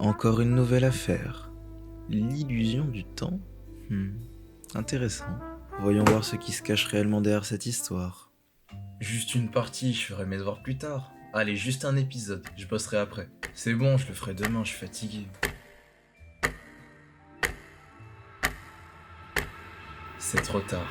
Encore une nouvelle affaire. L'illusion du temps. Intéressant. Voyons voir ce qui se cache réellement derrière cette histoire. Juste une partie, je ferai mes devoirs plus tard. Allez, juste un épisode, je bosserai après. C'est bon, je le ferai demain, je suis fatigué. C'est trop tard.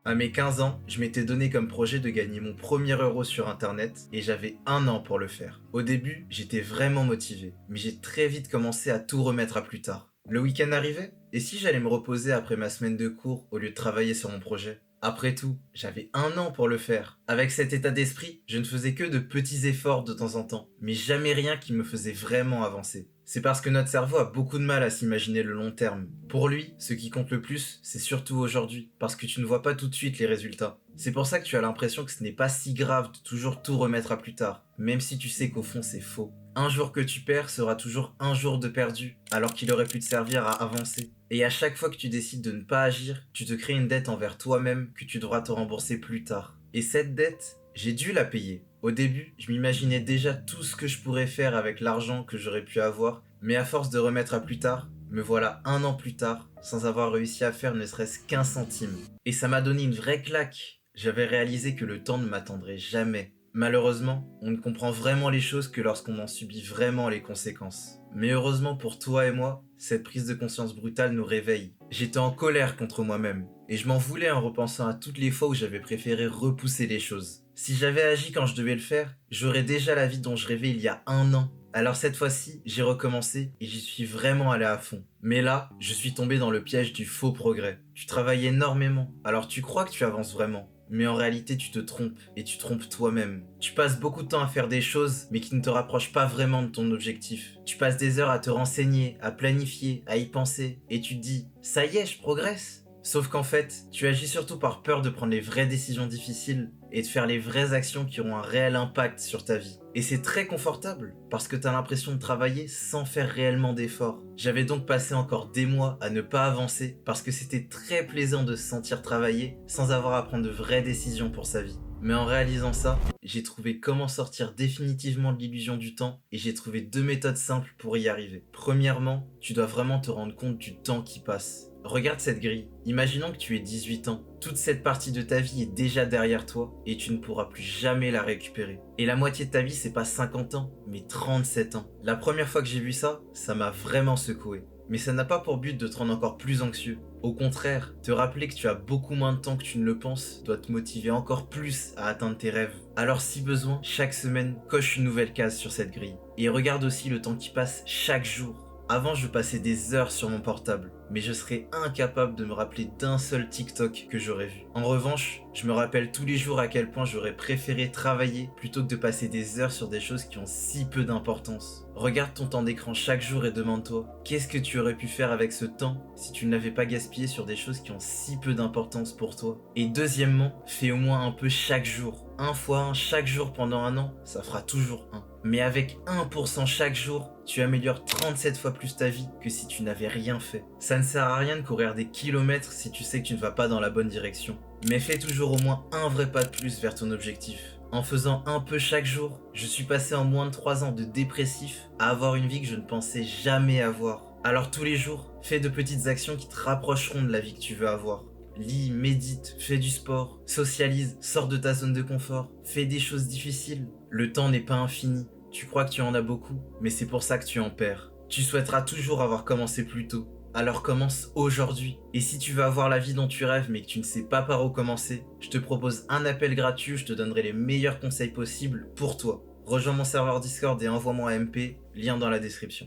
À mes 15 ans, je m'étais donné comme projet de gagner mon premier euro sur internet et j'avais un an pour le faire. Au début, j'étais vraiment motivé, mais j'ai très vite commencé à tout remettre à plus tard. Le week-end arrivait, et si j'allais me reposer après ma semaine de cours au lieu de travailler sur mon projet? Après tout, j'avais un an pour le faire. Avec cet état d'esprit, je ne faisais que de petits efforts de temps en temps, mais jamais rien qui me faisait vraiment avancer. C'est parce que notre cerveau a beaucoup de mal à s'imaginer le long terme. Pour lui, ce qui compte le plus, c'est surtout aujourd'hui, parce que tu ne vois pas tout de suite les résultats. C'est pour ça que tu as l'impression que ce n'est pas si grave de toujours tout remettre à plus tard, même si tu sais qu'au fond c'est faux. Un jour que tu perds sera toujours un jour de perdu, alors qu'il aurait pu te servir à avancer. Et à chaque fois que tu décides de ne pas agir, tu te crées une dette envers toi-même que tu devras te rembourser plus tard. Et cette dette, j'ai dû la payer. Au début, je m'imaginais déjà tout ce que je pourrais faire avec l'argent que j'aurais pu avoir, mais à force de remettre à plus tard, me voilà un an plus tard, sans avoir réussi à faire ne serait-ce qu'un centime. Et ça m'a donné une vraie claque. J'avais réalisé que le temps ne m'attendrait jamais. Malheureusement, on ne comprend vraiment les choses que lorsqu'on en subit vraiment les conséquences. Mais heureusement pour toi et moi, cette prise de conscience brutale nous réveille. J'étais en colère contre moi-même, et je m'en voulais en repensant à toutes les fois où j'avais préféré repousser les choses. Si j'avais agi quand je devais le faire, j'aurais déjà la vie dont je rêvais il y a un an. Alors cette fois-ci, j'ai recommencé et j'y suis vraiment allé à fond. Mais là, je suis tombé dans le piège du faux progrès. Tu travailles énormément, alors tu crois que tu avances vraiment. Mais en réalité, tu te trompes, et tu trompes toi-même. Tu passes beaucoup de temps à faire des choses, mais qui ne te rapprochent pas vraiment de ton objectif. Tu passes des heures à te renseigner, à planifier, à y penser, et tu te dis « ça y est, je progresse ». Sauf qu'en fait, tu agis surtout par peur de prendre les vraies décisions difficiles et de faire les vraies actions qui auront un réel impact sur ta vie. Et c'est très confortable, parce que t'as l'impression de travailler sans faire réellement d'efforts. J'avais donc passé encore des mois à ne pas avancer, parce que c'était très plaisant de se sentir travailler sans avoir à prendre de vraies décisions pour sa vie. Mais en réalisant ça, j'ai trouvé comment sortir définitivement de l'illusion du temps et j'ai trouvé 2 méthodes simples pour y arriver. Premièrement, tu dois vraiment te rendre compte du temps qui passe. Regarde cette grille. Imaginons que tu aies 18 ans. Toute cette partie de ta vie est déjà derrière toi et tu ne pourras plus jamais la récupérer. Et la moitié de ta vie, c'est pas 50 ans, mais 37 ans. La première fois que j'ai vu ça, ça m'a vraiment secoué. Mais ça n'a pas pour but de te rendre encore plus anxieux. Au contraire, te rappeler que tu as beaucoup moins de temps que tu ne le penses doit te motiver encore plus à atteindre tes rêves. Alors si besoin, chaque semaine, coche une nouvelle case sur cette grille. Et regarde aussi le temps qui passe chaque jour. Avant, je passais des heures sur mon portable, mais je serais incapable de me rappeler d'un seul TikTok que j'aurais vu. En revanche, je me rappelle tous les jours à quel point j'aurais préféré travailler plutôt que de passer des heures sur des choses qui ont si peu d'importance. Regarde ton temps d'écran chaque jour et demande-toi, qu'est-ce que tu aurais pu faire avec ce temps si tu ne l'avais pas gaspillé sur des choses qui ont si peu d'importance pour toi? Et deuxièmement, fais au moins un peu chaque jour. 1 fois 1 chaque jour pendant un an, ça fera toujours 1. Mais avec 1% chaque jour, tu améliores 37 fois plus ta vie que si tu n'avais rien fait. Ça ne sert à rien de courir des kilomètres si tu sais que tu ne vas pas dans la bonne direction. Mais fais toujours au moins un vrai pas de plus vers ton objectif. En faisant un peu chaque jour, je suis passé en moins de 3 ans de dépressif à avoir une vie que je ne pensais jamais avoir. Alors tous les jours, fais de petites actions qui te rapprocheront de la vie que tu veux avoir. Lis, médite, fais du sport, socialise, sors de ta zone de confort, fais des choses difficiles. Le temps n'est pas infini. Tu crois que tu en as beaucoup, mais c'est pour ça que tu en perds. Tu souhaiteras toujours avoir commencé plus tôt. Alors commence aujourd'hui. Et si tu veux avoir la vie dont tu rêves mais que tu ne sais pas par où commencer, je te propose un appel gratuit où je te donnerai les meilleurs conseils possibles pour toi. Rejoins mon serveur Discord et envoie-moi un MP, lien dans la description.